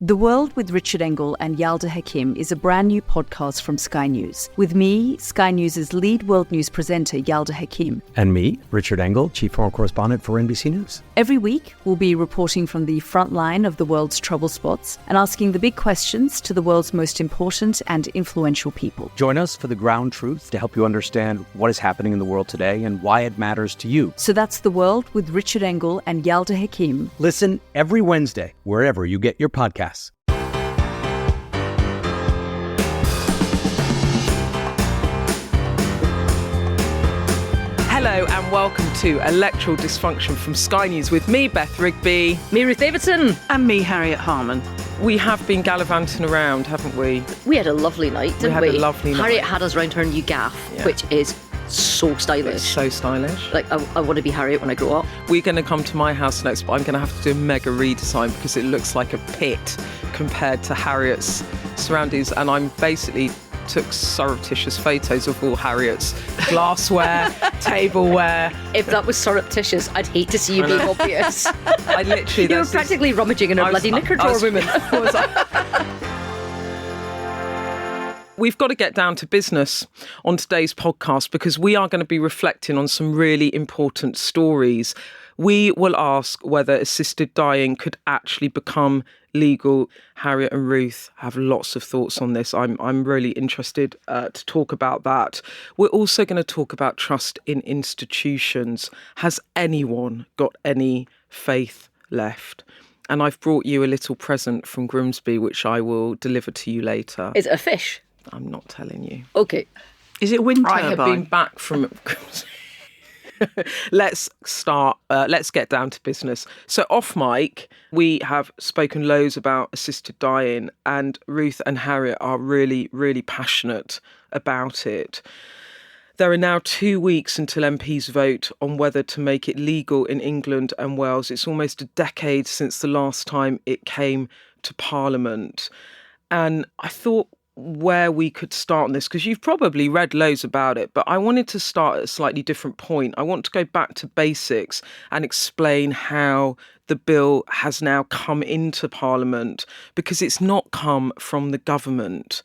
The World with Richard Engel and Yalda Hakim is a brand new podcast from Sky News. With me, Sky News' lead world news presenter, Yalda Hakim. And me, Richard Engel, chief foreign correspondent for NBC News. Every week, we'll be reporting from the front line of the world's trouble spots and asking the big questions to the world's most important and influential people. Join us for the ground truth to help you understand what is happening in the world today and why it matters to you. So that's The World with Richard Engel and Yalda Hakim. Listen every Wednesday, wherever you get your podcasts. Hello and welcome to Electoral Dysfunction from Sky News with me, Beth Rigby. Me, Ruth Davidson. And me, Hariet Harman. We have been gallivanting around, haven't we? We had a lovely night, didn't we? We had a lovely night. Harriet had us round her new gaff, which is so stylish. It's so stylish. Like, I want to be Harriet when I grow up. We're going to come to my house next, but I'm going to have to do a mega redesign because it looks like a pit compared to Harriet's surroundings. And I'm basically took surreptitious photos of all Harriet's glassware, tableware. If that was surreptitious, I'd hate to see you being obvious. I literally... You were practically rummaging in her bloody knicker drawer, woman. We've got to get down to business on today's podcast because we are going to be reflecting on some really important stories. We will ask whether assisted dying could actually become legal. Hariet and Ruth have lots of thoughts on this. I'm really interested to talk about that. We're also going to talk about trust in institutions. Has anyone got any faith left? And I've brought you a little present from Grimsby, which I will deliver to you later. Is it a fish? I'm not telling you. Okay. Is it a wind turbine? I have been back from... Let's start. Let's get down to business. So off mic, we have spoken loads about assisted dying, and Ruth and Hariet are really, really passionate about it. There are now 2 weeks until MPs vote on whether to make it legal in England and Wales. It's almost a decade since the last time it came to Parliament. And I thought where we could start on this, because you've probably read loads about it, but I wanted to start at a slightly different point. I want to go back to basics and explain how the bill has now come into Parliament, because it's not come from the government.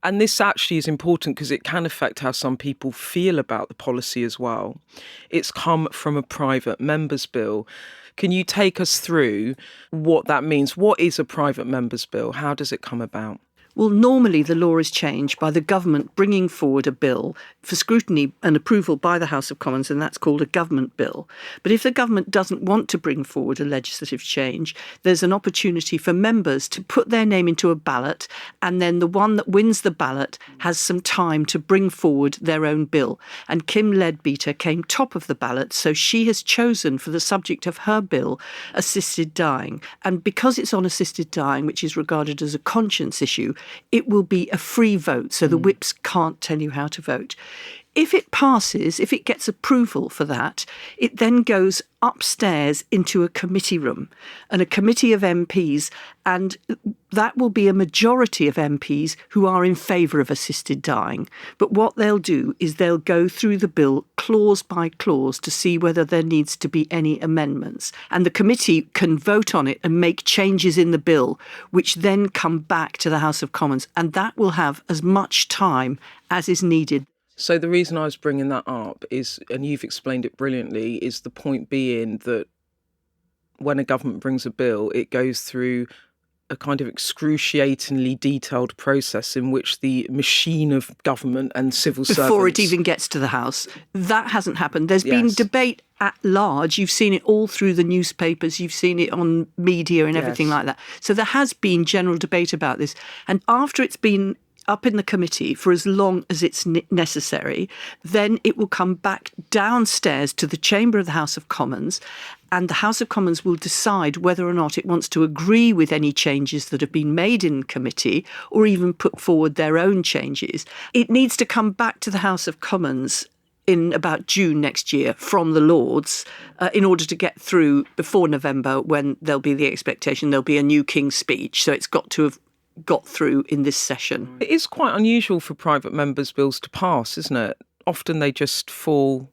And this actually is important because it can affect how some people feel about the policy as well. It's come from a private member's bill. Can you take us through what that means? What is a private member's bill? How does it come about? Well, normally the law is changed by the government bringing forward a bill for scrutiny and approval by the House of Commons, and that's called a government bill. But if the government doesn't want to bring forward a legislative change, there's an opportunity for members to put their name into a ballot, and then the one that wins the ballot has some time to bring forward their own bill. And Kim Leadbeater came top of the ballot, so she has chosen for the subject of her bill assisted dying. And because it's on assisted dying, which is regarded as a conscience issue, it will be a free vote, so the whips can't tell you how to vote. If it passes, if it gets approval for that, it then goes upstairs into a committee room and a committee of MPs, and that will be a majority of MPs who are in favour of assisted dying. But what they'll do is they'll go through the bill clause by clause to see whether there needs to be any amendments. And the committee can vote on it and make changes in the bill, which then come back to the House of Commons. And that will have as much time as is needed. So the reason I was bringing that up is, and you've explained it brilliantly, is the point being that when a government brings a bill, it goes through a kind of excruciatingly detailed process in which the machine of government and civil servants... Before it even gets to the House. That hasn't happened. There's been debate at large. You've seen it all through the newspapers. You've seen it on media and everything like that. So there has been general debate about this. And after it's been up in the committee for as long as it's necessary, then it will come back downstairs to the chamber of the House of Commons, and the House of Commons will decide whether or not it wants to agree with any changes that have been made in committee or even put forward their own changes. It needs to come back to the House of Commons in about June next year from the Lords in order to get through before November, when there'll be the expectation there'll be a new King's speech. So it's got to have got through in this session. It is quite unusual for private members' bills to pass, isn't it? Often they just fall.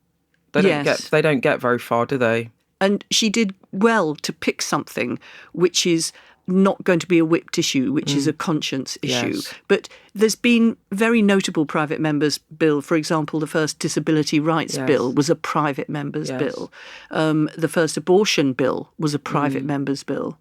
They don't get very far, do they? And she did well to pick something which is not going to be a whipped issue, which is a conscience issue. Yes. But there's been very notable private members' bill. For example, the first disability rights bill was a private member's bill. The first abortion bill was a private member's bill.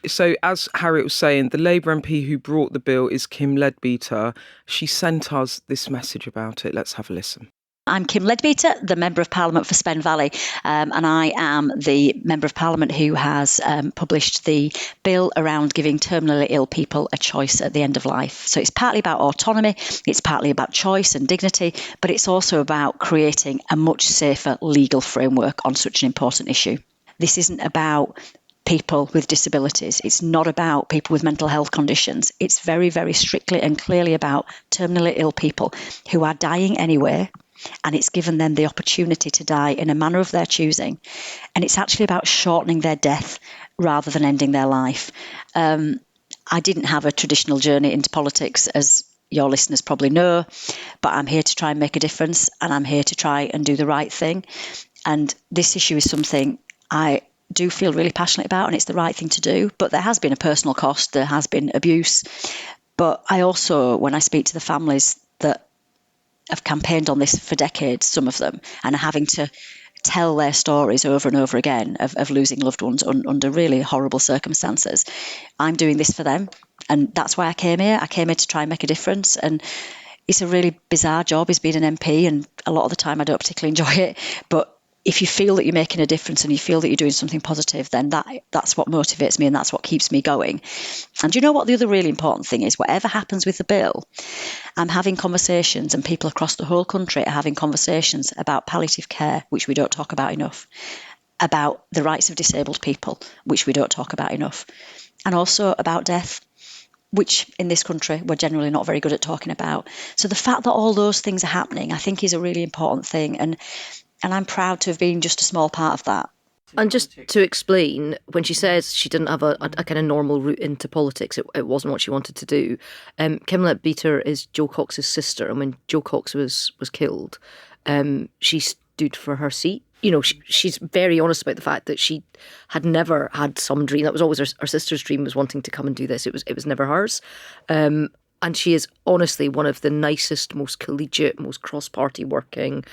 So, as Hariet was saying, the Labour MP who brought the bill is Kim Leadbeater. She sent us this message about it. Let's have a listen. I'm Kim Leadbeater, the Member of Parliament for Spen Valley, and I am the Member of Parliament who has published the bill around giving terminally ill people a choice at the end of life. So it's partly about autonomy, it's partly about choice and dignity, but it's also about creating a much safer legal framework on such an important issue. This isn't about people with disabilities. It's not about people with mental health conditions. It's very, very strictly and clearly about terminally ill people who are dying anyway, and it's given them the opportunity to die in a manner of their choosing. And it's actually about shortening their death rather than ending their life. I didn't have a traditional journey into politics, as your listeners probably know, but I'm here to try and make a difference, and I'm here to try and do the right thing. And this issue is something I do feel really passionate about, and it's the right thing to do. But there has been a personal cost, there has been abuse. But I also, when I speak to the families that have campaigned on this for decades, some of them, and are having to tell their stories over and over again of losing loved ones under really horrible circumstances, I'm doing this for them. And that's why I came here. I came here to try and make a difference. And it's a really bizarre job, is being an MP, and a lot of the time I don't particularly enjoy it. But if you feel that you're making a difference and you feel that you're doing something positive, then that's what motivates me, and that's what keeps me going. And you know what the other really important thing is? Whatever happens with the bill, I'm having conversations, and people across the whole country are having conversations about palliative care, which we don't talk about enough, about the rights of disabled people, which we don't talk about enough, and also about death, which in this country we're generally not very good at talking about. So the fact that all those things are happening, I think, is a really important thing. And I'm proud to have been just a small part of that. And just to explain, when she says she didn't have a kind of normal route into politics, it wasn't what she wanted to do. Kim Leadbeater is Joe Cox's sister, and when Joe Cox was killed, she stood for her seat. You know, she's very honest about the fact that she had never had some dream. That was always her sister's dream, was wanting to come and do this. It was never hers. And she is honestly one of the nicest, most collegiate, most cross-party working,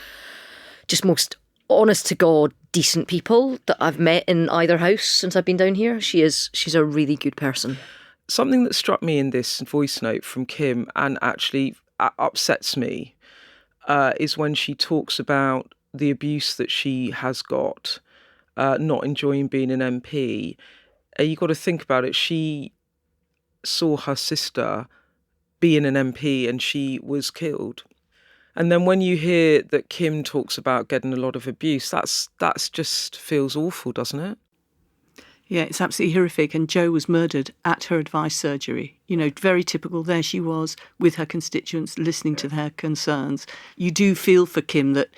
just most honest to God, decent people that I've met in either house since I've been down here. She's a really good person. Something that struck me in this voice note from Kim, and actually upsets me, is when she talks about the abuse that she has got, not enjoying being an MP. You've got to think about it. She saw her sister being an MP and she was killed. And then when you hear that Kim talks about getting a lot of abuse, that's just feels awful, doesn't it? Yeah, it's absolutely horrific. And Jo was murdered at her advice surgery. You know, very typical. There she was with her constituents, listening to their concerns. You do feel for Kim that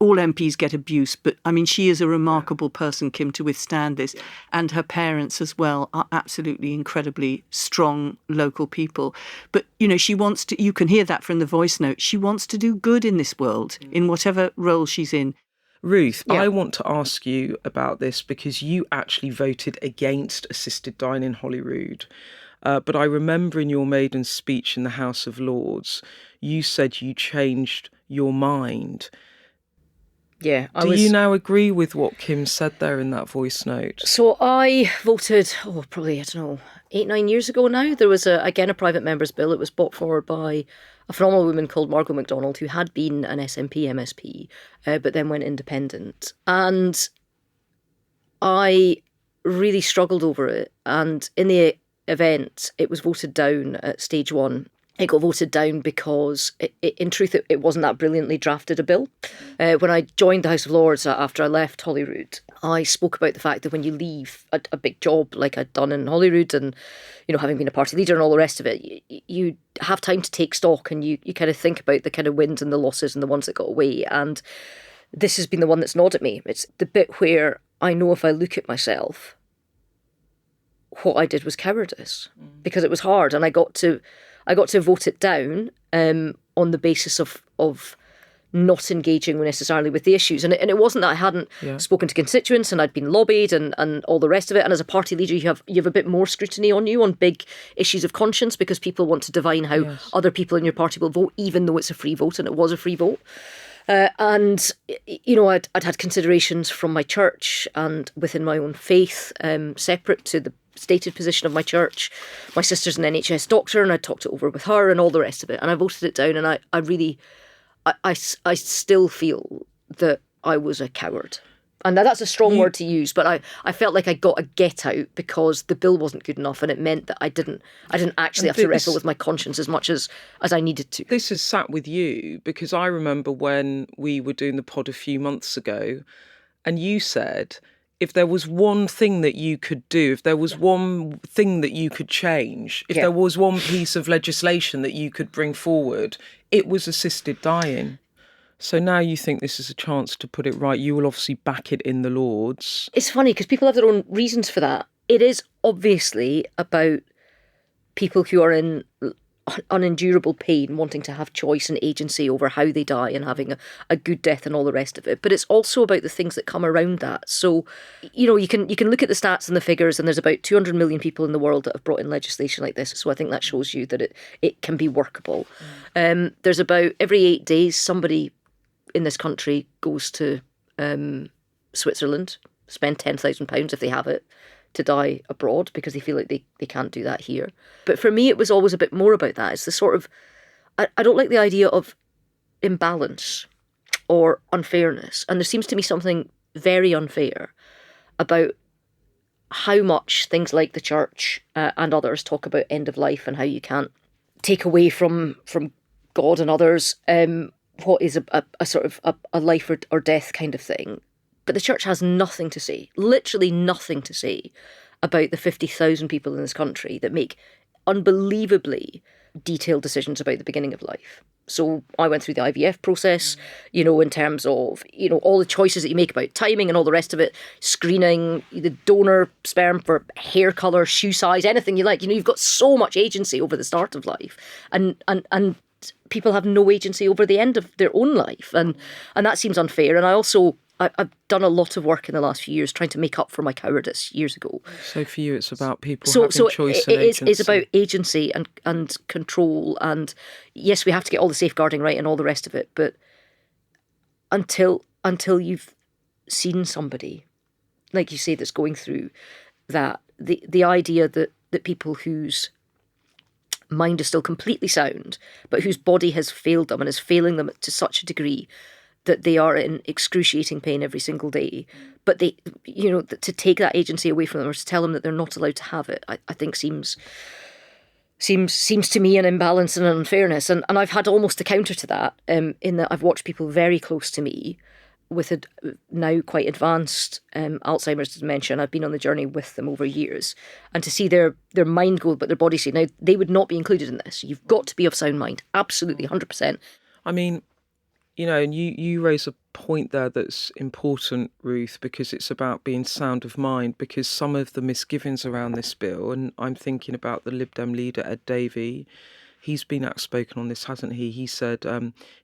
all MPs get abuse, but I mean, she is a remarkable person, Kim, to withstand this. And her parents as well are absolutely incredibly strong local people. But, you know, she wants to, you can hear that from the voice note, she wants to do good in this world, in whatever role she's in. Ruth, I want to ask you about this because you actually voted against assisted dying in Holyrood. But I remember in your maiden speech in the House of Lords, you said you changed your mind. Yeah, Do you now agree with what Kim said there in that voice note? So I voted, probably, 8-9 years ago now. There was, a private member's bill. It was brought forward by a phenomenal woman called Margot MacDonald, who had been an SNP MSP, but then went independent. And I really struggled over it. And in the event, it was voted down at stage 1. It got voted down because, in truth, it wasn't that brilliantly drafted a bill. When I joined the House of Lords after I left Holyrood, I spoke about the fact that when you leave a big job like I'd done in Holyrood and, you know, having been a party leader and all the rest of it, you have time to take stock and you kind of think about the kind of wins and the losses and the ones that got away. And this has been the one that's gnawed at me. It's the bit where I know if I look at myself, what I did was cowardice because it was hard and I got to vote it down on the basis of not engaging necessarily with the issues. And it wasn't that I hadn't spoken to constituents and I'd been lobbied and all the rest of it. And as a party leader, you have a bit more scrutiny on you on big issues of conscience, because people want to divine how other people in your party will vote, even though it's a free vote, and it was a free vote. And, you know, I'd had considerations from my church and within my own faith, separate to the stated position of my church. My sister's an NHS doctor, and I talked it over with her and all the rest of it. And I voted it down, and I still feel that I was a coward. And that's a strong word to use, but I felt like I got a get out because the bill wasn't good enough, and it meant that I didn't actually have to wrestle with my conscience as much as I needed to. This has sat with you because I remember when we were doing the pod a few months ago, and you said if there was one thing that you could do, if there was one thing that you could change, if there was one piece of legislation that you could bring forward, it was assisted dying. So now you think this is a chance to put it right. You will obviously back it in the Lords. It's funny because people have their own reasons for that. It is obviously about people who are in unendurable pain, wanting to have choice and agency over how they die and having a good death and all the rest of it. But it's also about the things that come around that. So, you know, you can look at the stats and the figures, and there's about 200 million people in the world that have brought in legislation like this. So I think that shows you that it can be workable. There's about every 8 days somebody in this country goes to Switzerland, spend £10,000 if they have it, to die abroad because they feel like they can't do that here. But for me, it was always a bit more about that. It's the sort of, I don't like the idea of imbalance or unfairness. And there seems to me something very unfair about how much things like the church and others talk about end of life and how you can't take away from God and others what is a sort of a life or death kind of thing. But the church has nothing to say, literally nothing to say about the 50,000 people in this country that make unbelievably detailed decisions about the beginning of life. So I went through the IVF process, you know, in terms of, you know, all the choices that you make about timing and all the rest of it, screening, the donor sperm for hair colour, shoe size, anything you like. You know, you've got so much agency over the start of life. And people have no agency over the end of their own life. And that seems unfair. And I've done a lot of work in the last few years trying to make up for my cowardice years ago. So for you, it's about people having choice and agency. It's about agency and control. And yes, we have to get all the safeguarding right and all the rest of it. But until you've seen somebody, like you say, that's going through that, the idea that people whose mind is still completely sound, but whose body has failed them and is failing them to such a degree that they are in excruciating pain every single day, but they, you know, to take that agency away from them or to tell them that they're not allowed to have it, I think seems to me an imbalance and an unfairness. And I've had almost a counter to that, in that I've watched people very close to me with a now quite advanced Alzheimer's dementia, and I've been on the journey with them over years, and to see their mind go, but their body say, now they would not be included in this. You've got to be of sound mind, absolutely, 100%. I mean, you know, and you raise a point there that's important, Ruth, because it's about being sound of mind, because some of the misgivings around this bill, and I'm thinking about the Lib Dem leader, Ed Davey, he's been outspoken on this, hasn't he? He said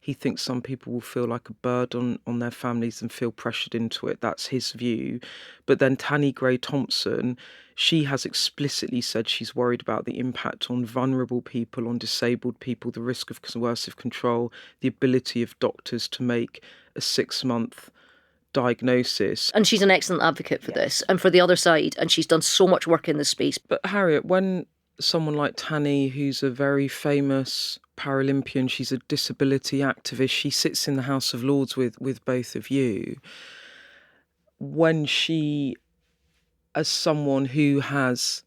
he thinks some people will feel like a burden on their families and feel pressured into it. That's his view. But then Tanni Grey-Thompson, she has explicitly said she's worried about the impact on vulnerable people, on disabled people, the risk of coercive control, the ability of doctors to make a 6-month diagnosis. And she's an excellent advocate for this and for the other side, and she's done so much work in this space. But Hariet, when someone like Tanni, who's a very famous Paralympian, she's a disability activist, she sits in the House of Lords with both of you. When she, as someone who has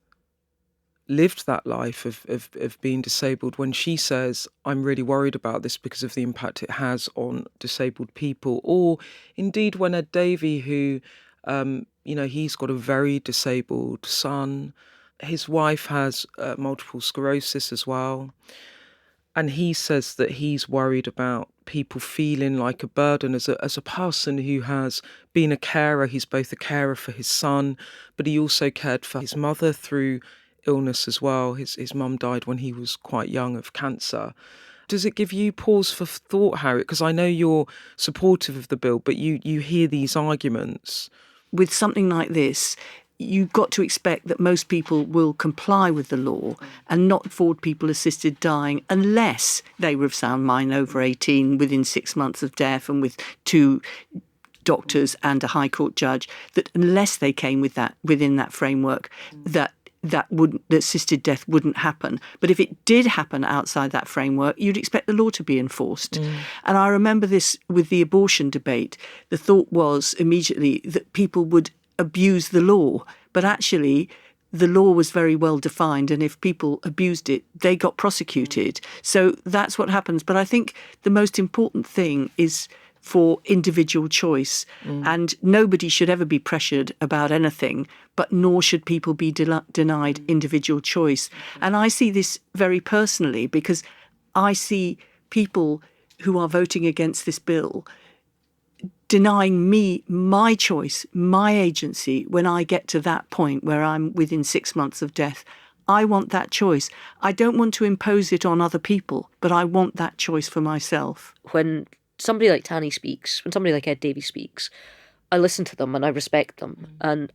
lived that life of being disabled, when she says, I'm really worried about this because of the impact it has on disabled people, or indeed when Ed Davey, who, you know, he's got a very disabled son, his wife has multiple sclerosis as well. And he says that he's worried about people feeling like a burden as a person who has been a carer. He's both a carer for his son, but he also cared for his mother through illness as well. His mum died when he was quite young of cancer. Does it give you pause for thought, Hariet? Because I know you're supportive of the bill, but you hear these arguments. With something like this, you've got to expect that most people will comply with the law and not afford people assisted dying unless they were of sound mind, over 18, within 6 months of death, and with 2 doctors and a High Court judge, that unless they came with that within that framework, that assisted death wouldn't happen. But if it did happen outside that framework, you'd expect the law to be enforced. And I remember this with the abortion debate. The thought was immediately that people would abuse the law, but actually the law was very well defined, and if people abused it, they got prosecuted. So that's what happens. But I think the most important thing is for individual choice, and nobody should ever be pressured about anything, but nor should people be denied individual choice. And I see this very personally because I see people who are voting against this bill denying me my choice, my agency, when I get to that point where I'm within 6 months of death. I want that choice. I don't want to impose it on other people, but I want that choice for myself. When somebody like Tanny speaks, when somebody like Ed Davey speaks, I listen to them and I respect them. And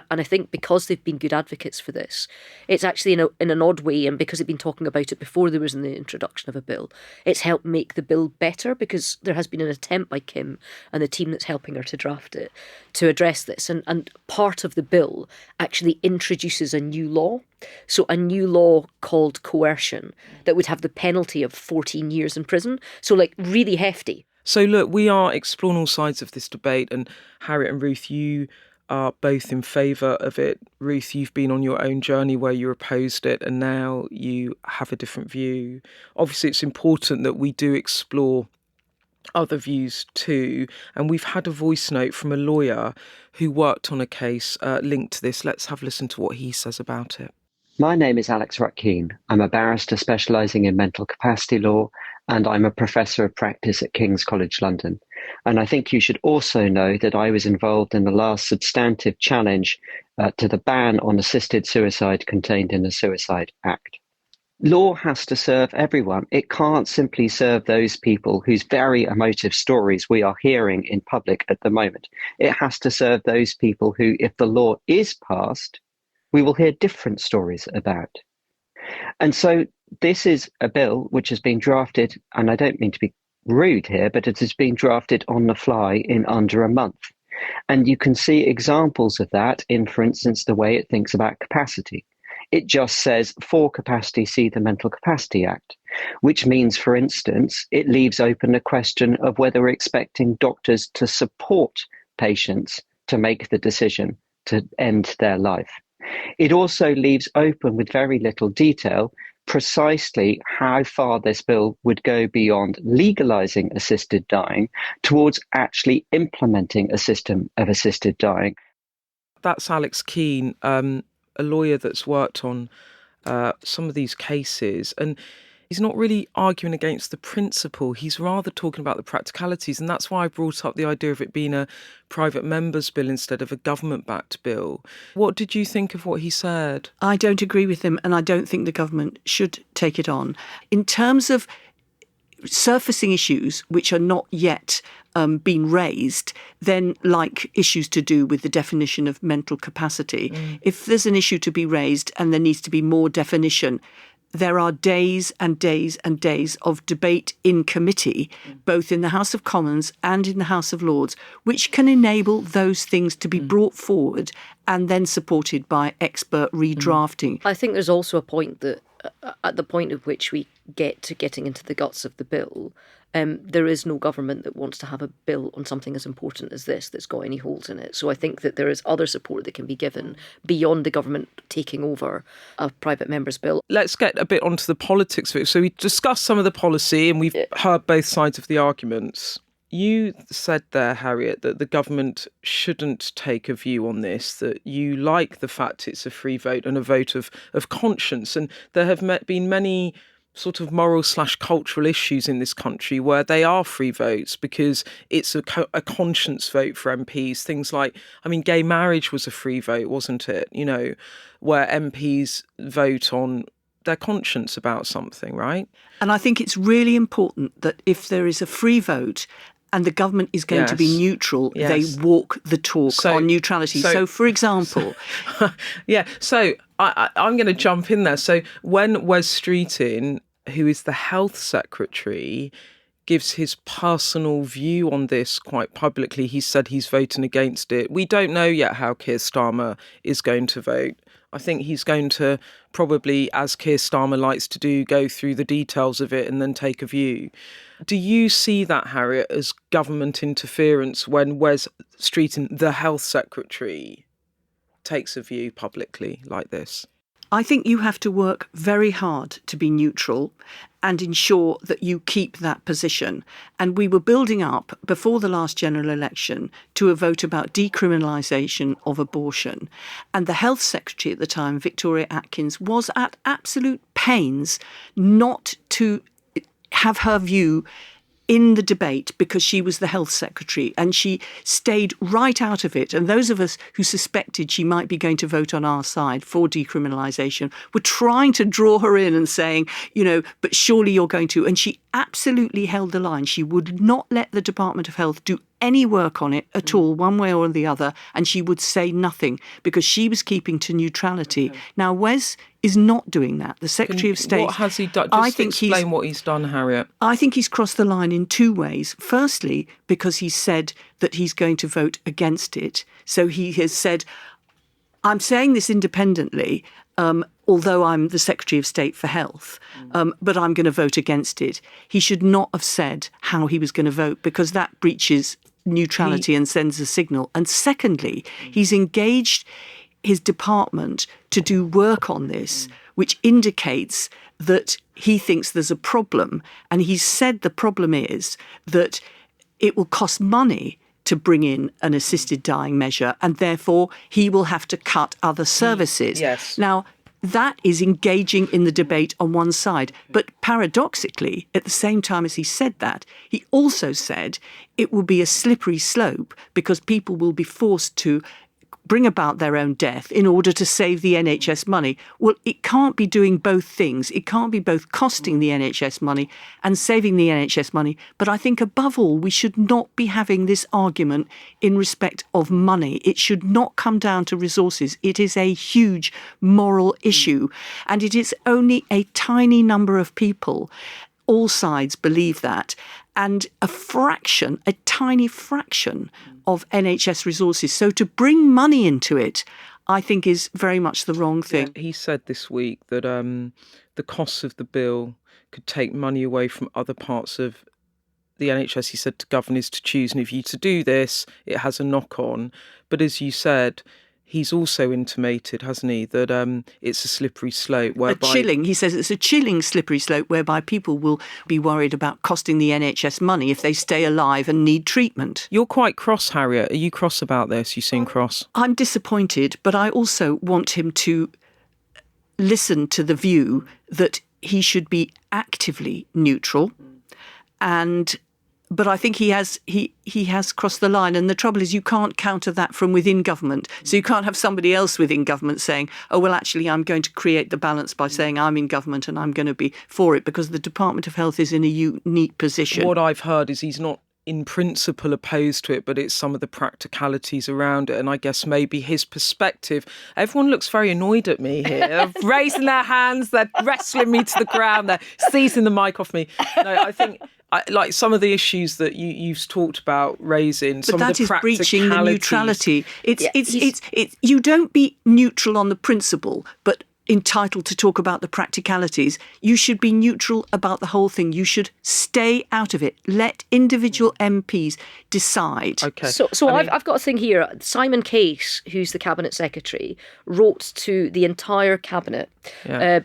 I think because they've been good advocates for this, it's actually in an odd way, and because they've been talking about it before there was the introduction of a bill, it's helped make the bill better, because there has been an attempt by Kim and the team that's helping her to draft it to address this. And part of the bill actually introduces a new law. So a new law called coercion that would have the penalty of 14 years in prison. So really hefty. So look, we are exploring all sides of this debate, and Hariet and Ruth, you are both in favour of it. Ruth, you've been on your own journey where you opposed it, and now you have a different view. Obviously, it's important that we do explore other views too, and we've had a voice note from a lawyer who worked on a case linked to this. Let's have a listen to what he says about it. My name is Alex Rutkeen. I'm a barrister specialising in mental capacity law, and I'm a professor of practice at King's College London. And I think you should also know that I was involved in the last substantive challenge to the ban on assisted suicide contained in the Suicide Act. Law has to serve everyone. It can't simply serve those people whose very emotive stories we are hearing in public at the moment. It has to serve those people who, if the law is passed, we will hear different stories about. And so this is a bill which has been drafted, and I don't mean to be rude here, but it has been drafted on the fly in under a month. And you can see examples of that in, for instance, the way it thinks about capacity. It just says, for capacity, see the Mental Capacity Act, which means, for instance, it leaves open a question of whether we're expecting doctors to support patients to make the decision to end their life. It also leaves open, with very little detail, precisely how far this bill would go beyond legalising assisted dying towards actually implementing a system of assisted dying. That's Alex Keane, a lawyer that's worked on some of these cases, and he's not really arguing against the principle. He's rather talking about the practicalities, and that's why I brought up the idea of it being a private member's bill instead of a government-backed bill. What did you think of what he said? I don't agree with him, and I don't think the government should take it on. In terms of surfacing issues which are not yet been raised, then like issues to do with the definition of mental capacity, if there's an issue to be raised and there needs to be more definition, there are days and days and days of debate in committee, both in the House of Commons and in the House of Lords, which can enable those things to be brought forward and then supported by expert redrafting. I think there's also a point that at the point at which we get to getting into the guts of the bill, there is no government that wants to have a bill on something as important as this that's got any holes in it. So I think that there is other support that can be given beyond the government taking over a private member's bill. Let's get a bit onto the politics of it. So we discussed some of the policy and we've heard both sides of the arguments. You said there, Hariet, that the government shouldn't take a view on this, that you like the fact it's a free vote and a vote of conscience. And there have been many sort of moral/cultural issues in this country where they are free votes because it's a conscience vote for MPs. Things like, gay marriage was a free vote, wasn't it? Where MPs vote on their conscience about something, right? And I think it's really important that if there is a free vote and the government is going to be neutral, they walk the talk on neutrality. So for example... So I'm going to jump in there. So when Wes Streeting, who is the Health Secretary, gives his personal view on this quite publicly, he said he's voting against it. We don't know yet how Keir Starmer is going to vote. I think he's going to probably, as Keir Starmer likes to do, go through the details of it and then take a view. Do you see that, Hariet, as government interference when Wes Streeting, the Health Secretary, takes a view publicly like this? I think you have to work very hard to be neutral and ensure that you keep that position. And we were building up, before the last general election, to a vote about decriminalisation of abortion. And the Health Secretary at the time, Victoria Atkins, was at absolute pains not to have her view in the debate because she was the Health Secretary, and she stayed right out of it. And those of us who suspected she might be going to vote on our side for decriminalisation were trying to draw her in and saying, but surely you're going to. And she absolutely held the line. She would not let the Department of Health do any work on it at all, one way or the other, and she would say nothing because she was keeping to neutrality. Okay. Now, Wes is not doing that. The Secretary of State... What has he done? Explain what he's done, Hariet. I think he's crossed the line in two ways. Firstly, because he said that he's going to vote against it. So he has said, I'm saying this independently, although I'm the Secretary of State for Health, but I'm going to vote against it. He should not have said how he was going to vote because that breaches neutrality and sends a signal. And secondly, he's engaged his department to do work on this, which indicates that he thinks there's a problem. And he said the problem is that it will cost money to bring in an assisted dying measure, and therefore he will have to cut other services. Yes. Now, that is engaging in the debate on one side. But paradoxically, at the same time as he said that, he also said it will be a slippery slope because people will be forced to bring about their own death in order to save the NHS money. Well, it can't be doing both things. It can't be both costing the NHS money and saving the NHS money. But I think above all, we should not be having this argument in respect of money. It should not come down to resources. It is a huge moral issue. And it is only a tiny number of people. All sides believe that. And a tiny fraction of NHS resources. So to bring money into it, I think is very much the wrong thing. Yeah, he said this week that the costs of the bill could take money away from other parts of the NHS. He said to governors to choose, and if you to do this, it has a knock-on. But as you said, he's also intimated, hasn't he, that it's a slippery slope. He says it's a chilling slippery slope whereby people will be worried about costing the NHS money if they stay alive and need treatment. You're quite cross, Hariet. Are you cross about this? You seem cross. I'm disappointed, but I also want him to listen to the view that he should be actively neutral But I think he has crossed the line. And the trouble is you can't counter that from within government. So you can't have somebody else within government saying, oh, well, actually, I'm going to create the balance by saying I'm in government and I'm going to be for it, because the Department of Health is in a unique position. What I've heard is he's not in principle opposed to it, but it's some of the practicalities around it. And I guess maybe his perspective, everyone looks very annoyed at me here. They're raising their hands, they're wrestling me to the ground, they're seizing the mic off me. No, I think... like some of the issues that you've talked about raising, some of the practicalities. But that is breaching the neutrality. You don't be neutral on the principle, but entitled to talk about the practicalities. You should be neutral about the whole thing. You should stay out of it. Let individual MPs decide. Okay. So I've got a thing here. Simon Case, who's the Cabinet Secretary, wrote to the entire Cabinet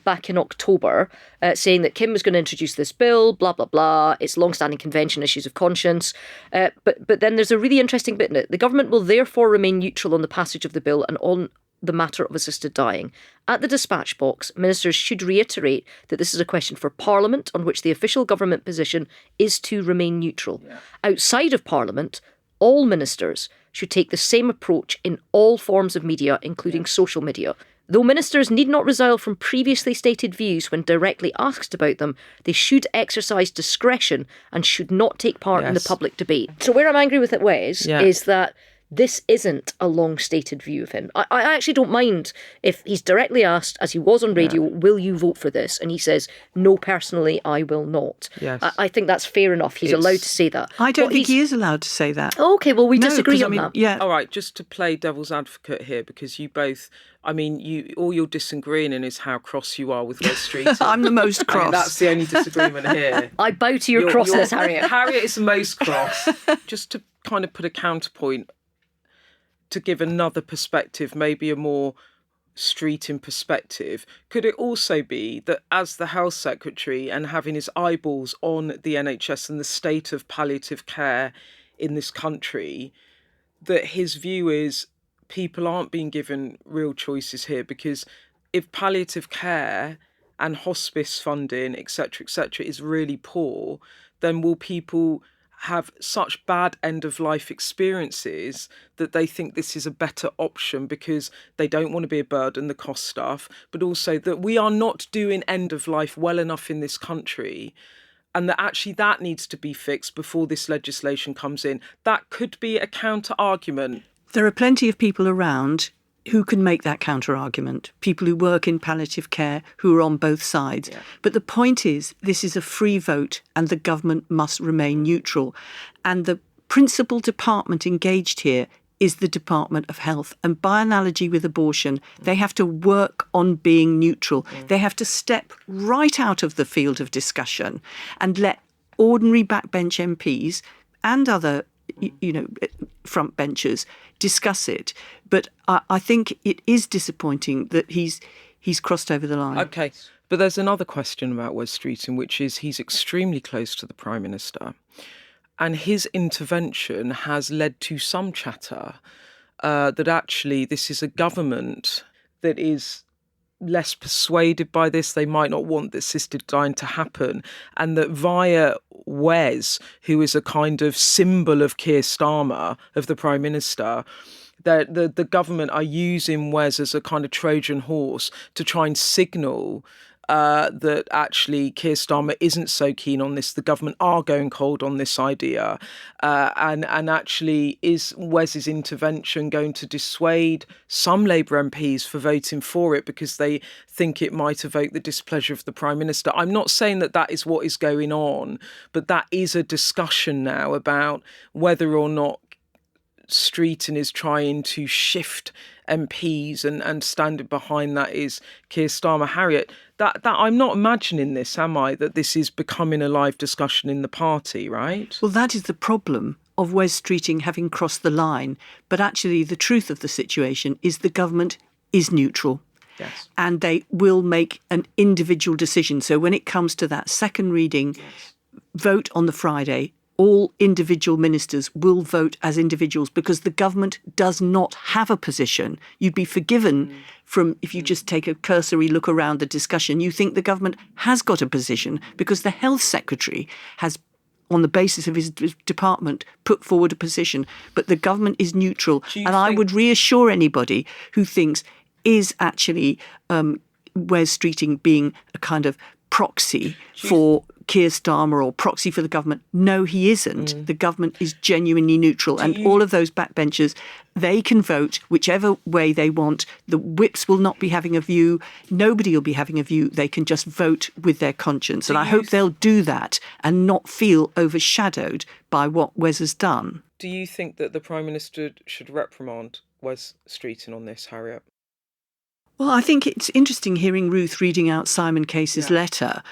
back in October saying that Kim was going to introduce this bill, blah, blah, blah. It's long-standing convention, issues of conscience. But then there's a really interesting bit in it. The government will therefore remain neutral on the passage of the bill and on the matter of assisted dying. At the dispatch box, ministers should reiterate that this is a question for Parliament on which the official government position is to remain neutral. Yeah. Outside of Parliament, all ministers should take the same approach in all forms of media, including social media. Though ministers need not resile from previously stated views when directly asked about them, they should exercise discretion and should not take part in the public debate. So where I'm angry with it, Wes, is that this isn't a long-stated view of him. I actually don't mind if he's directly asked, as he was on radio, will you vote for this? And he says, no, personally, I will not. Yes. I think that's fair enough. He's allowed to say that. I don't think he is allowed to say that. Okay, well, we disagree on that. Yeah. All right, just to play devil's advocate here, because you both, all you're disagreeing in is how cross you are with Wes Streeting. I'm the most cross. That's the only disagreement here. I bow to your crossness, Hariet. Hariet is the most cross. Just to kind of put a counterpoint, to give another perspective, maybe a more Streeting perspective, could it also be that as the Health Secretary and having his eyeballs on the NHS and the state of palliative care in this country, that his view is people aren't being given real choices here? Because if palliative care and hospice funding, etc., is really poor, then will people have such bad end-of-life experiences that they think this is a better option because they don't want to be a burden, the cost stuff, but also that we are not doing end-of-life well enough in this country, and that actually that needs to be fixed before this legislation comes in. That could be a counter-argument. There are plenty of people around who can make that counter-argument, people who work in palliative care who are on both sides. Yeah. But the point is, this is a free vote and the government must remain neutral. And the principal department engaged here is the Department of Health. And by analogy with abortion, they have to work on being neutral. They have to step right out of the field of discussion and let ordinary backbench MPs and other front benchers discuss it. But I think it is disappointing that he's crossed over the line. Okay, but there's another question about Wes Streeting, which is he's extremely close to the Prime Minister, and his intervention has led to some chatter that actually this is a government that is less persuaded by this. They might not want the assisted dying to happen, and that via Wes, who is a kind of symbol of Keir Starmer, of the Prime Minister, that the government are using Wes as a kind of Trojan horse to try and signal that actually Keir Starmer isn't so keen on this. The government are going cold on this idea. And actually, is Wes's intervention going to dissuade some Labour MPs for voting for it because they think it might evoke the displeasure of the Prime Minister? I'm not saying that that is what is going on, but that is a discussion now about whether or not Streeting is trying to shift MPs and standing behind that is Keir Starmer. Hariet, that I'm not imagining this, am I? That this is becoming a live discussion in the party, right? Well, that is the problem of Wes Streeting having crossed the line. But actually, the truth of the situation is the government is neutral. Yes. And they will make an individual decision. So when it comes to that second reading vote on the Friday, all individual ministers will vote as individuals because the government does not have a position. You'd be forgiven from, if you just take a cursory look around the discussion, you think the government has got a position because the Health Secretary has, on the basis of his department, put forward a position. But the government is neutral. And I would reassure anybody who thinks, is actually Wes Streeting being a kind of proxy for Keir Starmer or proxy for the government? No, he isn't. The government is genuinely neutral. And all of those backbenchers, they can vote whichever way they want. The whips will not be having a view. Nobody will be having a view. They can just vote with their conscience. And I hope they'll do that and not feel overshadowed by what Wes has done. Do you think that the Prime Minister should reprimand Wes Streeting on this, Hariet? Well, I think it's interesting hearing Ruth reading out Simon Case's letter.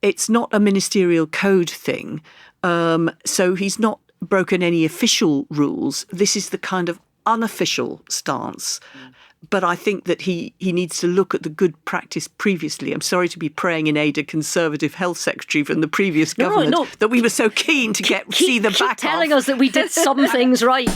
It's not a ministerial code thing, so he's not broken any official rules. This is the kind of unofficial stance. But I think that he needs to look at the good practice previously. I'm sorry to be praying in aid a Conservative Health Secretary from the previous government that we were so keen to see the back of. Keep telling us that we did some things right.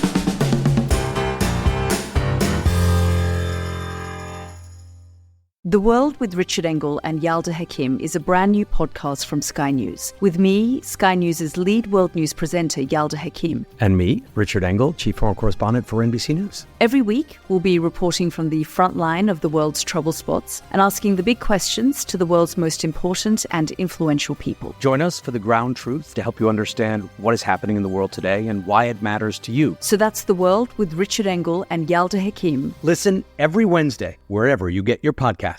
The World with Richard Engel and Yalda Hakim is a brand new podcast from Sky News. With me, Sky News' lead world news presenter, Yalda Hakim. And me, Richard Engel, Chief Foreign Correspondent for NBC News. Every week, we'll be reporting from the front line of the world's trouble spots and asking the big questions to the world's most important and influential people. Join us for the ground truth to help you understand what is happening in the world today and why it matters to you. So that's The World with Richard Engel and Yalda Hakim. Listen every Wednesday, wherever you get your podcasts.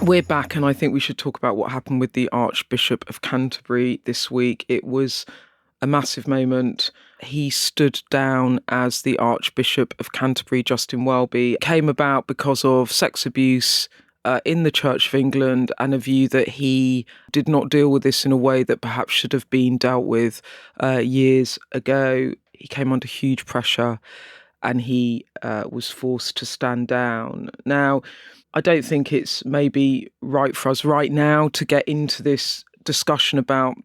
We're back, and I think we should talk about what happened with the Archbishop of Canterbury this week. It was a massive moment. He stood down as the Archbishop of Canterbury, Justin Welby. It came about because of sex abuse in the Church of England and a view that he did not deal with this in a way that perhaps should have been dealt with years ago. He came under huge pressure and he was forced to stand down. Now, I don't think it's maybe right for us right now to get into this discussion about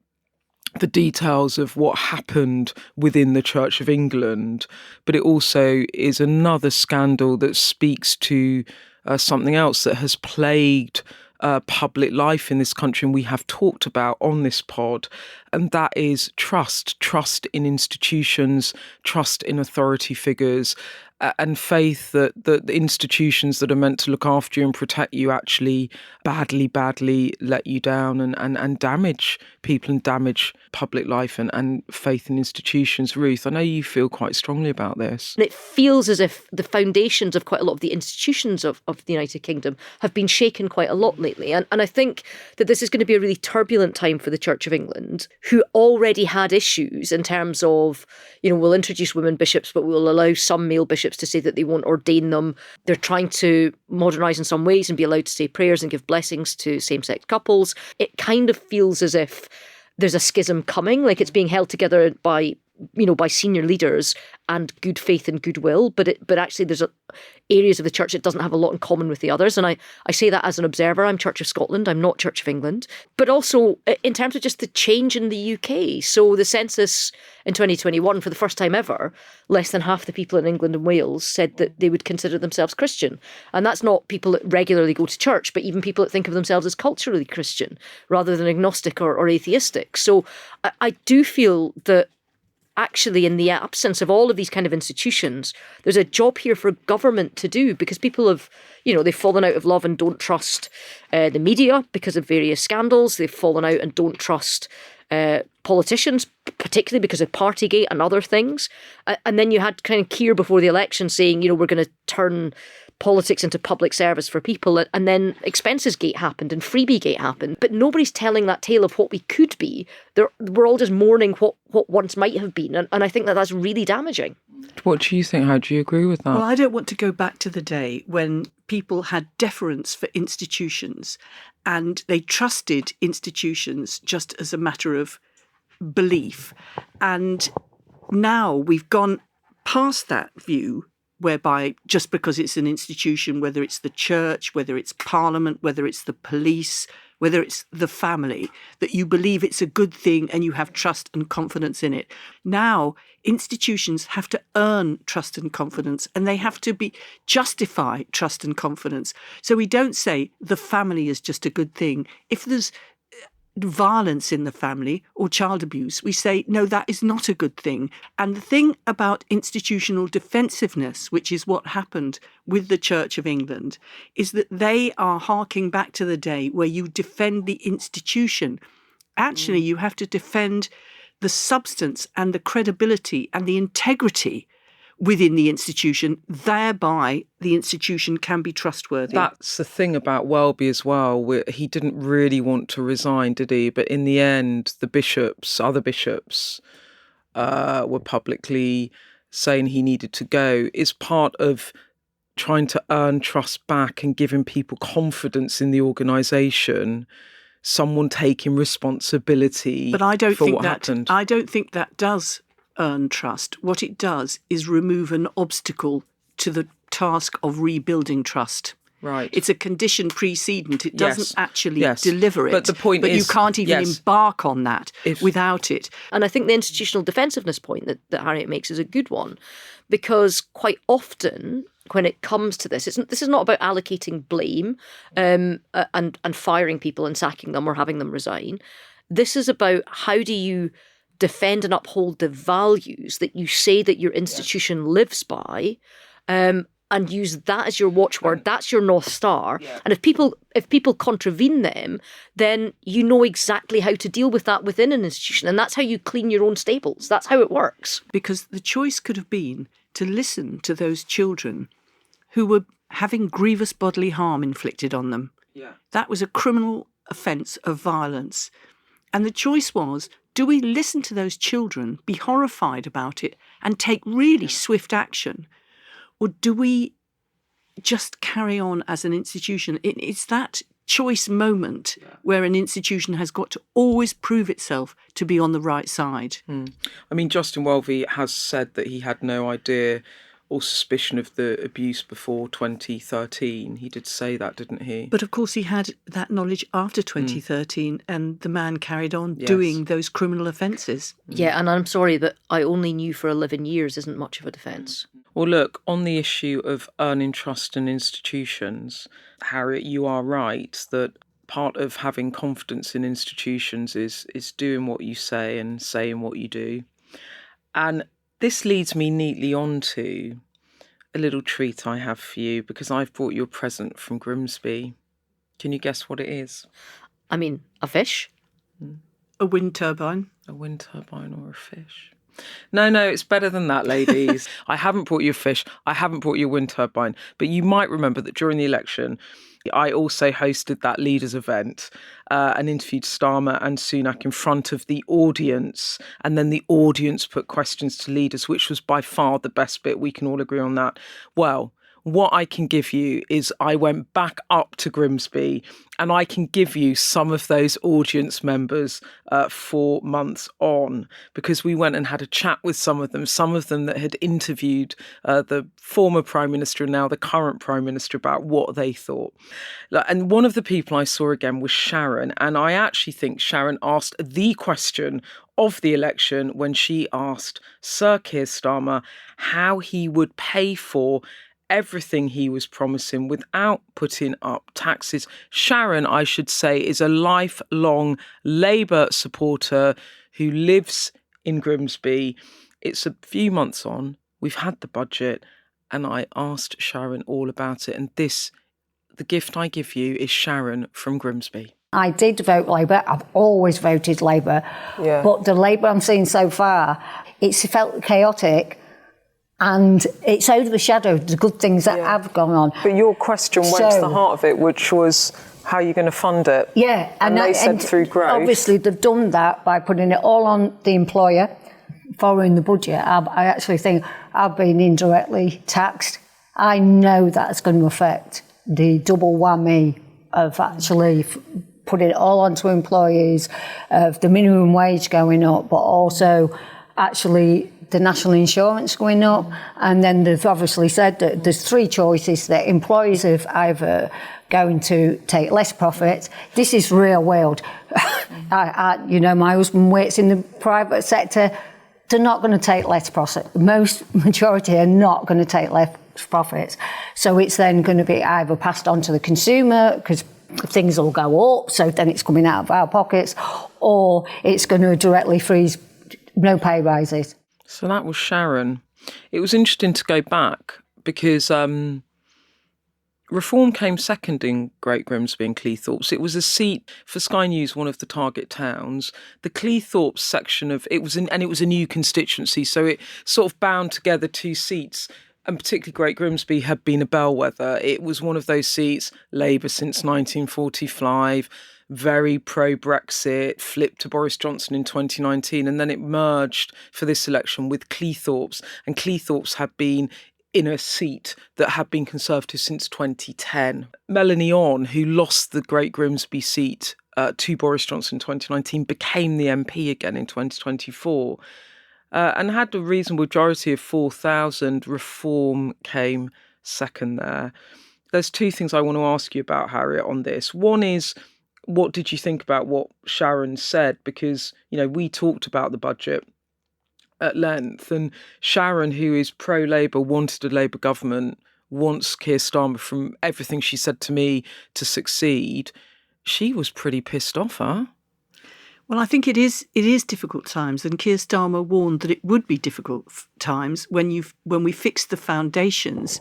the details of what happened within the Church of England, but it also is another scandal that speaks to something else that has plagued public life in this country, and we have talked about on this pod, and that is trust in institutions, trust in authority figures, and faith that the institutions that are meant to look after you and protect you actually badly let you down and damage people and damage public life and faith in institutions. Ruth, I know you feel quite strongly about this. And it feels as if the foundations of quite a lot of the institutions of the United Kingdom have been shaken quite a lot lately. And I think that this is going to be a really turbulent time for the Church of England, who already had issues in terms of, we'll introduce women bishops, but we'll allow some male bishops to say that they won't ordain them. They're trying to modernise in some ways and be allowed to say prayers and give blessings to same-sex couples. It kind of feels as if there's a schism coming, like it's being held together by senior leaders and good faith and goodwill, but actually there's areas of the church that doesn't have a lot in common with the others. And I say that as an observer. I'm Church of Scotland, I'm not Church of England. But also in terms of just the change in the UK. So the census in 2021, for the first time ever, less than half the people in England and Wales said that they would consider themselves Christian. And that's not people that regularly go to church, but even people that think of themselves as culturally Christian rather than agnostic or atheistic. So I do feel that actually, in the absence of all of these kind of institutions, there's a job here for government to do, because people have, they've fallen out of love and don't trust the media because of various scandals. They've fallen out and don't trust politicians, particularly because of Partygate and other things. And then you had kind of Keir before the election saying, we're going to turn politics into public service for people, and then Expenses Gate happened and Freebie Gate happened, but nobody's telling that tale of what we could be. We're all just mourning what once might have been, and I think that that's really damaging. What do you think? How do you agree with that? Well, I don't want to go back to the day when people had deference for institutions and they trusted institutions just as a matter of belief, and now we've gone past that view, whereby just because it's an institution, whether it's the church, whether it's parliament, whether it's the police, whether it's the family, that you believe it's a good thing and you have trust and confidence in it. Now, institutions have to earn trust and confidence, and they have to justify trust and confidence. So we don't say the family is just a good thing. If there's violence in the family or child abuse, we say, no, that is not a good thing. And the thing about institutional defensiveness, which is what happened with the Church of England, is that they are harking back to the day where you defend the institution. Actually, you have to defend the substance and the credibility and the integrity within the institution, thereby the institution can be trustworthy. That's the thing about Welby as well. He didn't really want to resign, did he? But in the end, other bishops were publicly saying he needed to go. It's part of trying to earn trust back and giving people confidence in the organisation, someone taking responsibility for what happened. I don't think that does earn trust. What it does is remove an obstacle to the task of rebuilding trust. Right. It's a condition precedent. It doesn't Yes. actually Yes. deliver it. But the point you is, can't even yes, embark on that without it. And I think the institutional defensiveness point that Hariet makes is a good one, because quite often when it comes to this is not about allocating blame and firing people and sacking them or having them resign. This is about how do you defend and uphold the values that you say that your institution lives by, and use that as your watchword. That's your North Star. Yeah. And if people contravene them, then you know exactly how to deal with that within an institution. And that's how you clean your own stables. That's how it works. Because the choice could have been to listen to those children who were having grievous bodily harm inflicted on them. Yeah. That was a criminal offence of violence. And the choice was, do we listen to those children, be horrified about it, and take really swift action? Or do we just carry on as an institution? It's that choice moment where an institution has got to always prove itself to be on the right side. I mean, Justin Welby has said that he had no idea or suspicion of the abuse before 2013. He did say that, didn't he? But of course he had that knowledge after 2013 and the man carried on doing those criminal offences. Yeah, and I'm sorry, but I only knew for 11 years isn't much of a defence. Well, look, on the issue of earning trust in institutions, Hariet, you are right that part of having confidence in institutions is doing what you say and saying what you do. And this leads me neatly on to a little treat I have for you, because I've brought you a present from Grimsby. Can you guess what it is? I mean, a fish? A wind turbine? A wind turbine or a fish? No, it's better than that, ladies. I haven't brought you a fish. I haven't brought you a wind turbine. But you might remember that during the election, I also hosted that leaders event and interviewed Starmer and Sunak in front of the audience. And then the audience put questions to leaders, which was by far the best bit. We can all agree on that. Well, what I can give you is I went back up to Grimsby and I can give you some of those audience members 4 months on, because we went and had a chat with some of them that had interviewed the former Prime Minister and now the current Prime Minister about what they thought. And one of the people I saw again was Sharon. And I actually think Sharon asked the question of the election when she asked Sir Keir Starmer how he would pay for everything he was promising without putting up taxes. Sharon, I should say, is a lifelong Labour supporter who lives in Grimsby. It's a few months on. We've had the budget and I asked Sharon all about it. And the gift I give you is Sharon from Grimsby. I did vote Labour. I've always voted Labour. Yeah. But the Labour I'm seeing so far, it's felt chaotic. And it's overshadowed the good things that have gone on. But your question went to the heart of it, which was how are you going to fund it? Yeah. And they said through growth. Obviously, they've done that by putting it all on the employer, following the budget. I actually think I've been indirectly taxed. I know that's going to affect the double whammy of actually putting it all onto employees, of the minimum wage going up, but also actually the national insurance going up. And then they've obviously said that there's 3 choices, that employees are either going to take less profit. This is real world. My husband works in the private sector. They're not going to take less profit. Majority are not going to take less profits. So it's then going to be either passed on to the consumer, because things will go up, so then it's coming out of our pockets, or it's going to directly freeze no pay rises. So that was Sharon. It was interesting to go back because Reform came second in Great Grimsby and Cleethorpes. It was a seat for Sky News, one of the target towns. The Cleethorpes section it was a new constituency, so it sort of bound together 2 seats. And particularly Great Grimsby had been a bellwether. It was one of those seats, Labour since 1945, very pro-Brexit, flipped to Boris Johnson in 2019, and then it merged for this election with Cleethorpes. And Cleethorpes had been in a seat that had been Conservative since 2010. Melanie On, who lost the Great Grimsby seat to Boris Johnson in 2019, became the MP again in 2024 and had a reasonable majority of 4,000. Reform came second there. there's two things I want to ask you about, Hariet, on this. One is, what did you think about what Sharon said? Because, we talked about the budget at length, and Sharon, who is pro-Labour, wanted a Labour government, wants Keir Starmer, from everything she said to me, to succeed. She was pretty pissed off, huh? Well, I think it is difficult times, and Keir Starmer warned that it would be difficult times when we fixed the foundations,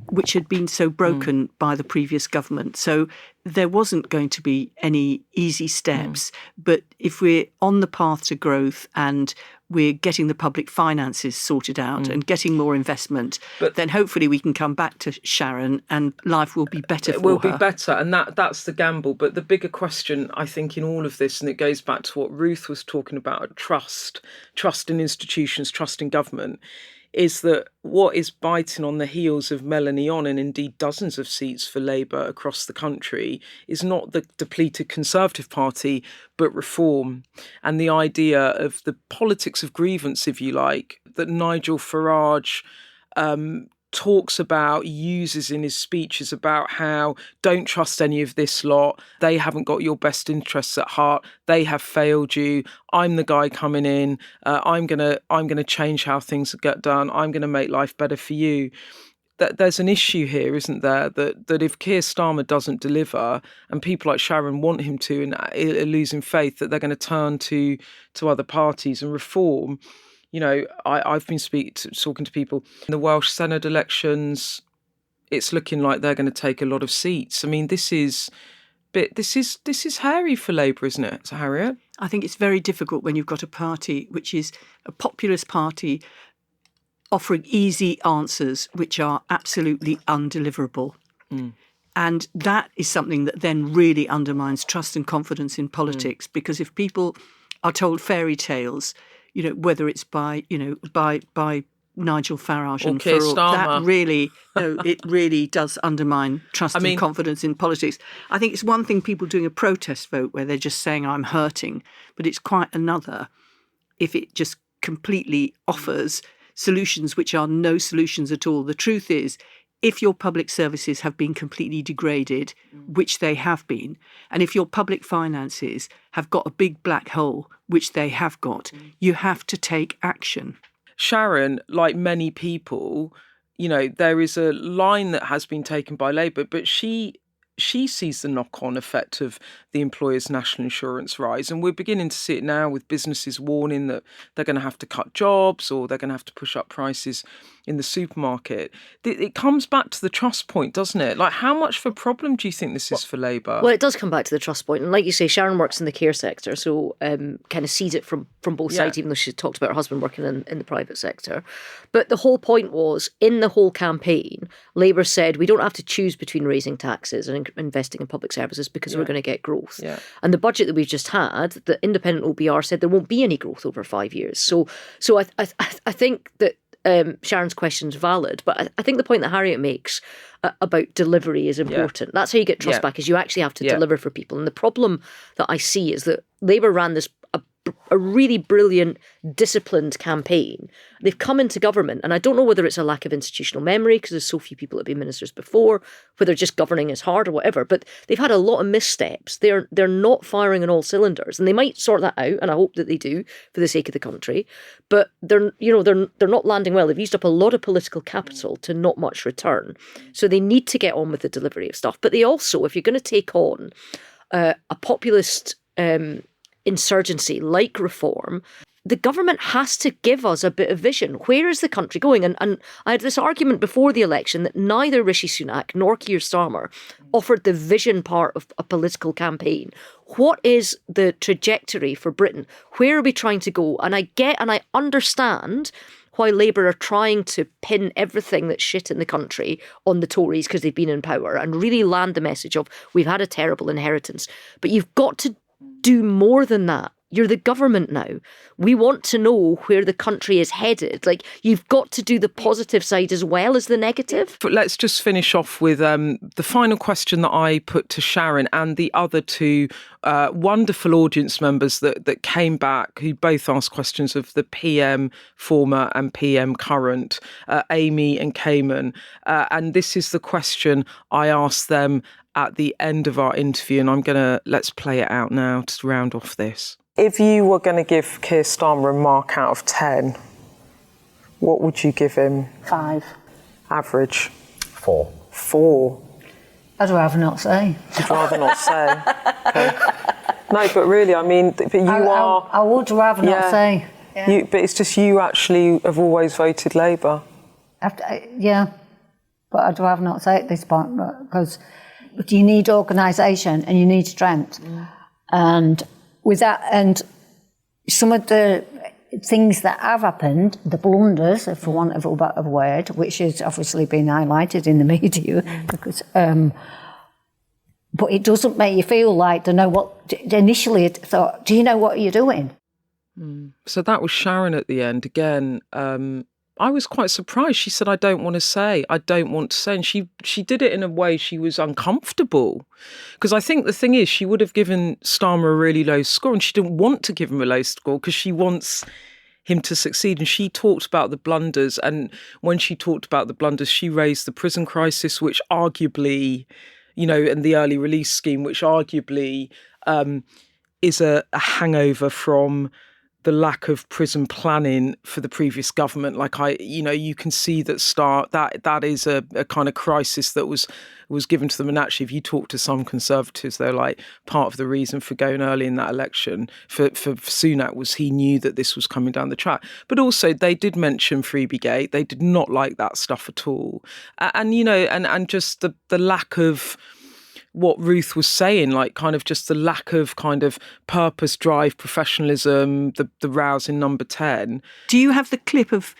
which had been so broken by the previous government. So there wasn't going to be any easy steps. But if we're on the path to growth and we're getting the public finances sorted out and getting more investment, then hopefully we can come back to Sharon and life will be better for her. It will be better, and that's the gamble. But the bigger question, I think, in all of this, and it goes back to what Ruth was talking about, trust in institutions, trust in government, is that what is biting on the heels of Melanie On, and indeed dozens of seats for Labour across the country, is not the depleted Conservative Party, but reform. And the idea of the politics of grievance, if you like, that Nigel Farage talks about, uses in his speeches, about how don't trust any of this lot. They haven't got your best interests at heart. They have failed you. I'm the guy coming in. I'm gonna change how things get done. I'm gonna make life better for you. That there's an issue here, isn't there? That if Keir Starmer doesn't deliver, and people like Sharon want him to, and are losing faith, that they're going to turn to other parties and reform. I've been talking to people in the Welsh Senedd elections. It's looking like they're going to take a lot of seats. I mean, this is hairy for Labour, isn't it, Hariet? I think it's very difficult when you've got a party which is a populist party offering easy answers which are absolutely undeliverable. And that is something that then really undermines trust and confidence in politics, because if people are told fairy tales, whether it's by Nigel Farage and Keir Starmer, that really, it really does undermine trust and confidence in politics. I think it's one thing people doing a protest vote where they're just saying I'm hurting, but it's quite another if it just completely offers solutions which are no solutions at all. The truth is, if your public services have been completely degraded, which they have been, and if your public finances have got a big black hole, which they have got, you have to take action. Sharon, like many people, there is a line that has been taken by Labour, but she sees the knock-on effect of the employers' national insurance rise. And we're beginning to see it now with businesses warning that they're going to have to cut jobs or they're going to have to push up prices in the supermarket. It comes back to the trust point, doesn't it? Like, how much of a problem do you think this is for Labour? Well, it does come back to the trust point. And like you say, Sharon works in the care sector, so kind of sees it from both sides, even though she talked about her husband working in the private sector. But the whole point was, in the whole campaign, Labour said we don't have to choose between raising taxes and investing in public services because we're going to get growth. Yeah. And the budget that we've just had, the independent OBR said there won't be any growth over 5 years. So I think that Sharon's question is valid, but I think the point that Hariet makes about delivery is important. Yeah. That's how you get trust back, is you actually have to deliver for people. And the problem that I see is that Labour ran this a really brilliant, disciplined campaign. They've come into government, and I don't know whether it's a lack of institutional memory because there's so few people that have been ministers before, whether just governing is hard or whatever, but they've had a lot of missteps. They're not firing on all cylinders, and they might sort that out, and I hope that they do for the sake of the country, but they're not landing well. They've used up a lot of political capital to not much return. So they need to get on with the delivery of stuff. But they also, if you're going to take on a populist insurgency like reform, the government has to give us a bit of vision. Where is the country going? And I had this argument before the election that neither Rishi Sunak nor Keir Starmer offered the vision part of a political campaign. What is the trajectory for Britain? Where are we trying to go? And I understand why Labour are trying to pin everything that's shit in the country on the Tories because they've been in power and really land the message of we've had a terrible inheritance. But you've got to do more than that. you're the government now. We want to know where the country is headed. Like, you've got to do the positive side as well as the negative. But let's just finish off with the final question that I put to Sharon and the other two wonderful audience members that came back, who both asked questions of the PM former and PM current, Amy and Cayman. And this is the question I asked them at the end of our interview, and let's play it out now to round off this. If you were going to give Keir Starmer a mark out of 10, what would you give him? 5. Average? 4. 4. I'd rather not say. You'd rather not say? Okay. No, but really, I mean, but I would rather not say. Yeah. But it's just you actually have always voted Labour. But I'd rather not say at this point, because you need organisation and you need strength. And with that, and some of the things that have happened, the blunders, for want of a better word, which has obviously been highlighted in the media, because, but it doesn't make you feel like to know what, initially it thought, do you know what you're doing? So that was Sharon at the end. Again, I was quite surprised. She said, I don't want to say. And she did it in a way she was uncomfortable. Because I think the thing is, she would have given Starmer a really low score, and she didn't want to give him a low score because she wants him to succeed. And she talked about the blunders. And when she talked about the blunders, she raised the prison crisis, which arguably, and the early release scheme, which arguably is a hangover from the lack of prison planning for the previous government. Like you can see that is a kind of crisis that was given to them. And actually, if you talk to some Conservatives, they're like, part of the reason for going early in that election for Sunak was he knew that this was coming down the track. But also they did mention Freebiegate. They did not like that stuff at all. And just the lack of what Ruth was saying, like kind of just the lack of kind of purpose, drive, professionalism, the rows in Number 10. Do you have the clip of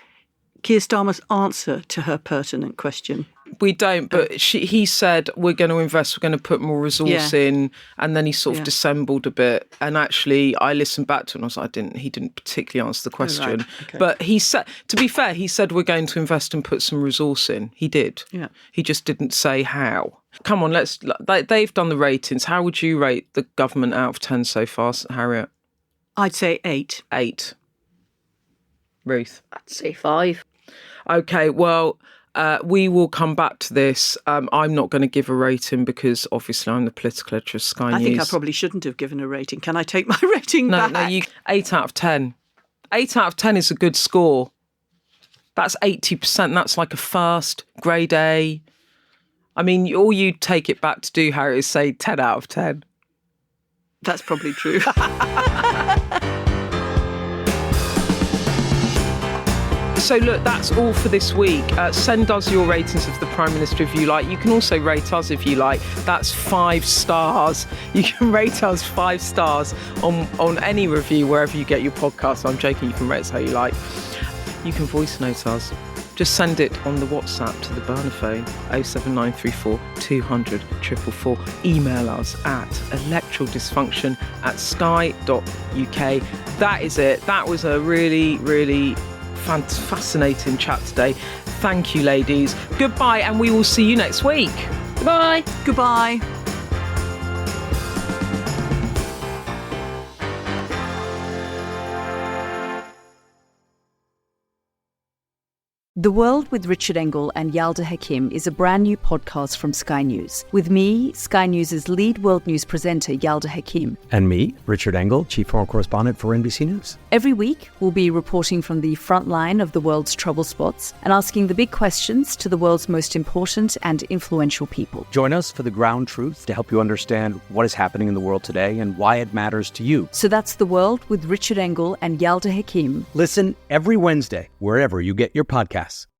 Keir Starmer's answer to her pertinent question? We don't, but he said, we're going to invest, we're going to put more resource in, and then he sort of dissembled a bit. And actually, I listened back to him and I was like, he didn't particularly answer the question. Oh, right. Okay. But he said, to be fair, he said, we're going to invest and put some resource in. He did. Yeah. He just didn't say how. Come on, they've done the ratings. How would you rate the government out of 10 so far, Hariet? I'd say 8. 8. Ruth? I'd say 5. Okay, well, we will come back to this. I'm not going to give a rating because obviously I'm the political editor of Sky News. I think I probably shouldn't have given a rating. Can I take my rating back? No, 8 out of 10. 8 out of 10 is a good score. That's 80%. That's like a first, grade A. I mean, all you take it back to do, Harry, is say 10 out of 10. That's probably true. So look, that's all for this week. Send us your ratings of the Prime Minister if you like. You can also rate us if you like. That's 5 stars. You can rate us 5 stars on any review wherever you get your podcast. I'm joking, you can rate us how you like. You can voice note us. Just send it on the WhatsApp to the burner phone 07934 200 444. Email us at electoraldysfunction@sky.uk. That is it. That was a really, really fascinating chat today. Thank you, ladies. Goodbye, and we will see you next week. Goodbye. Goodbye. The World with Richard Engel and Yalda Hakim is a brand new podcast from Sky News. With me, Sky News' lead world news presenter, Yalda Hakim. And me, Richard Engel, chief foreign correspondent for NBC News. Every week, we'll be reporting from the front line of the world's trouble spots and asking the big questions to the world's most important and influential people. Join us for the ground truth to help you understand what is happening in the world today and why it matters to you. So that's The World with Richard Engel and Yalda Hakim. Listen every Wednesday, wherever you get your podcasts.